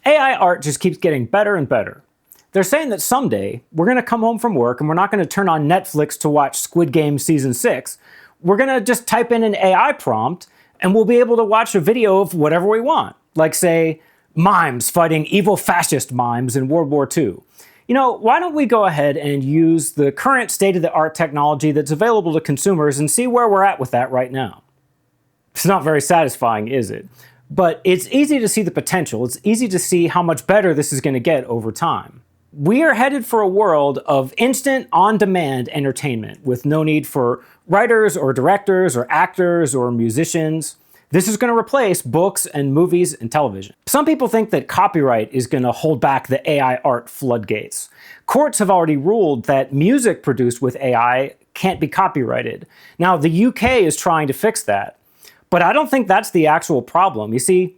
AI art just keeps getting better and better. They're saying that someday we're going to come home from work and we're not going to turn on Netflix to watch Squid Game Season 6. We're going to just type in an AI prompt and we'll be able to watch a video of whatever we want. Like, say, mimes fighting evil fascist mimes in World War II. You know, why don't we go ahead and use the current state-of-the-art technology that's available to consumers and see where we're at with that right now? It's not very satisfying, is it? But it's easy to see the potential. It's easy to see how much better this is going to get over time. We are headed for a world of instant, on-demand entertainment with no need for writers or directors or actors or musicians. This is going to replace books and movies and television. Some people think that copyright is going to hold back the AI art floodgates. Courts have already ruled that music produced with AI can't be copyrighted. Now, the UK is trying to fix that, but I don't think that's the actual problem. You see,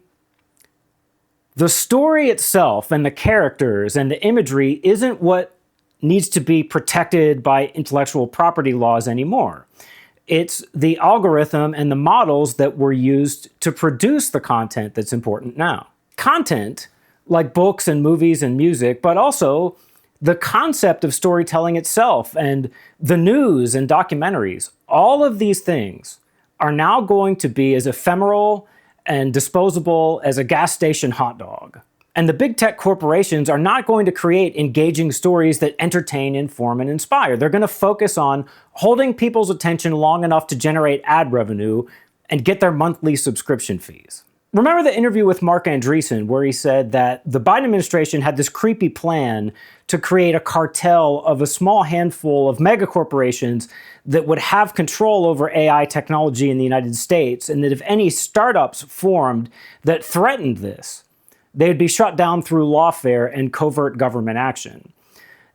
the story itself and the characters and the imagery isn't what needs to be protected by intellectual property laws anymore. It's the algorithm and the models that were used to produce the content that's important now. Content, like books and movies and music, but also the concept of storytelling itself and the news and documentaries, all of these things are now going to be as ephemeral and disposable as a gas station hot dog. And the big tech corporations are not going to create engaging stories that entertain, inform, and inspire. They're going to focus on holding people's attention long enough to generate ad revenue and get their monthly subscription fees. Remember the interview with Mark Andreessen where he said that the Biden administration had this creepy plan to create a cartel of a small handful of megacorporations that would have control over AI technology in the United States, and that if any startups formed that threatened this, they would be shut down through lawfare and covert government action.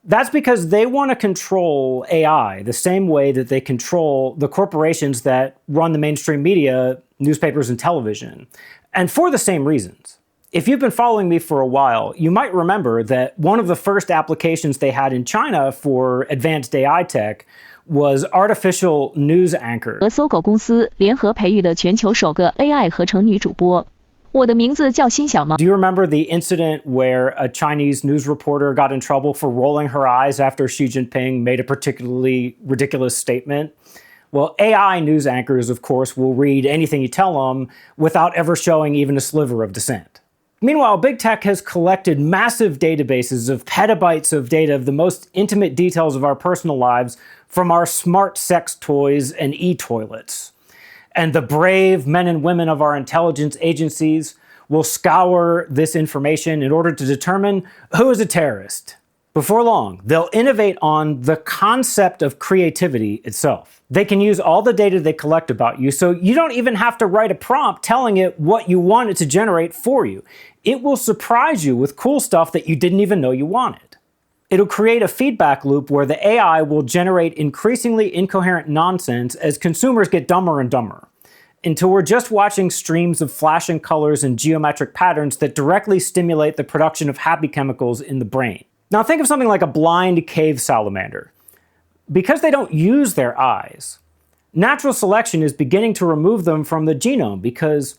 That's because they want to control AI the same way that they control the corporations that run the mainstream media, newspapers, and television. And for the same reasons. If you've been following me for a while, you might remember that one of the first applications they had in China for advanced AI tech was artificial news anchors. 和搜狗公司联合培育的全球首个 AI 合成女主播。我的名字叫辛小猫。 Do you remember the incident where a Chinese news reporter got in trouble for rolling her eyes after Xi Jinping made a particularly ridiculous statement? Well, AI news anchors, of course, will read anything you tell them without ever showing even a sliver of dissent. Meanwhile, big tech has collected massive databases of petabytes of data of the most intimate details of our personal lives from our smart sex toys and e-toilets. And the brave men and women of our intelligence agencies will scour this information in order to determine who is a terrorist. Before long, they'll innovate on the concept of creativity itself. They can use all the data they collect about you, so you don't even have to write a prompt telling it what you want it to generate for you. It will surprise you with cool stuff that you didn't even know you wanted. It'll create a feedback loop where the AI will generate increasingly incoherent nonsense as consumers get dumber and dumber, until we're just watching streams of flashing colors and geometric patterns that directly stimulate the production of happy chemicals in the brain. Now think of something like a blind cave salamander. Because they don't use their eyes, natural selection is beginning to remove them from the genome because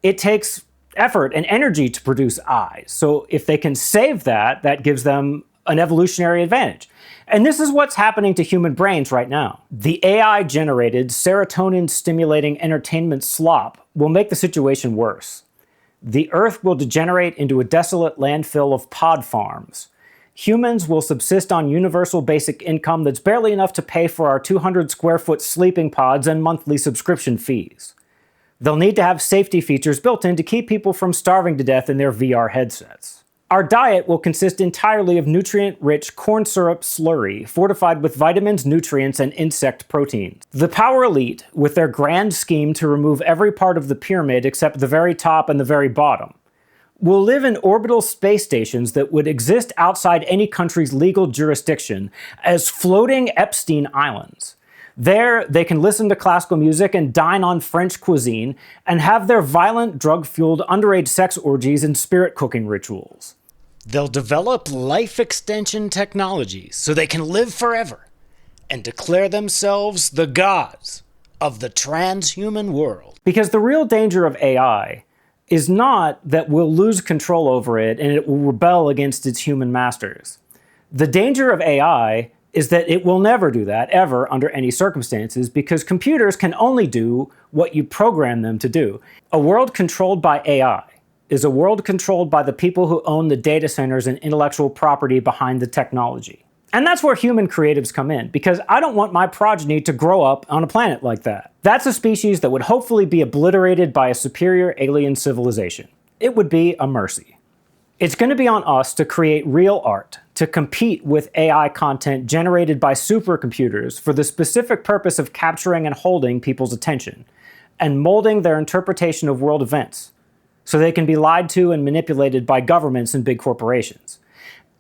it takes effort and energy to produce eyes. So if they can save that, that gives them an evolutionary advantage. And this is what's happening to human brains right now. The AI-generated, serotonin-stimulating entertainment slop will make the situation worse. The Earth will degenerate into a desolate landfill of pod farms. Humans will subsist on universal basic income that's barely enough to pay for our 200-square-foot sleeping pods and monthly subscription fees. They'll need to have safety features built in to keep people from starving to death in their VR headsets. Our diet will consist entirely of nutrient-rich corn syrup slurry, fortified with vitamins, nutrients, and insect proteins. The power elite, with their grand scheme to remove every part of the pyramid except the very top and the very bottom, will live in orbital space stations that would exist outside any country's legal jurisdiction as floating Epstein Islands. There, they can listen to classical music and dine on French cuisine and have their violent, drug-fueled underage sex orgies and spirit cooking rituals. They'll develop life extension technologies so they can live forever and declare themselves the gods of the transhuman world. Because the real danger of AI is not that we'll lose control over it and it will rebel against its human masters. The danger of AI is that it will never do that, ever, under any circumstances, because computers can only do what you program them to do. A world controlled by AI is a world controlled by the people who own the data centers and intellectual property behind the technology. And that's where human creatives come in, because I don't want my progeny to grow up on a planet like that. That's a species that would hopefully be obliterated by a superior alien civilization. It would be a mercy. It's going to be on us to create real art, to compete with AI content generated by supercomputers for the specific purpose of capturing and holding people's attention, and molding their interpretation of world events, so they can be lied to and manipulated by governments and big corporations.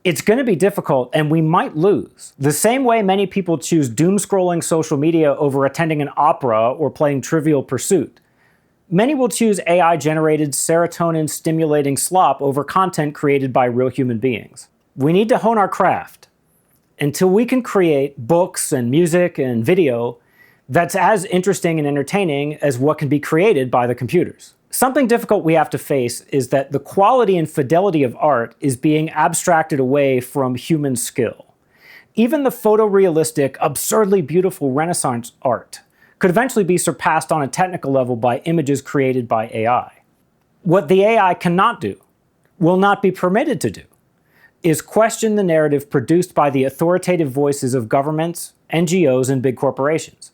It's going to be difficult, and we might lose. The same way many people choose doom-scrolling social media over attending an opera or playing Trivial Pursuit. Many will choose AI-generated serotonin-stimulating slop over content created by real human beings. We need to hone our craft until we can create books and music and video that's as interesting and entertaining as what can be created by the computers. Something difficult we have to face is that the quality and fidelity of art is being abstracted away from human skill. Even the photorealistic, absurdly beautiful Renaissance art could eventually be surpassed on a technical level by images created by AI. What the AI cannot do, will not be permitted to do, is question the narrative produced by the authoritative voices of governments, NGOs, and big corporations.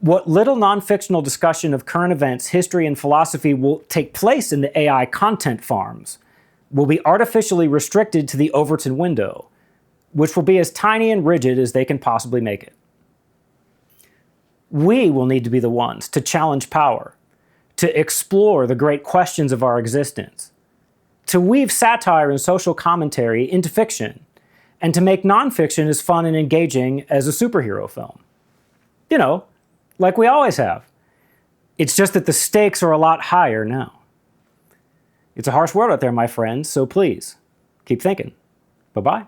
What little non-fictional discussion of current events, history, and philosophy will take place in the AI content farms will be artificially restricted to the Overton window, which will be as tiny and rigid as they can possibly make it. We will need to be the ones to challenge power, to explore the great questions of our existence, to weave satire and social commentary into fiction, and to make nonfiction as fun and engaging as a superhero film. You know, like we always have. It's just that the stakes are a lot higher now. It's a harsh world out there, my friends, so please, keep thinking. Bye-bye.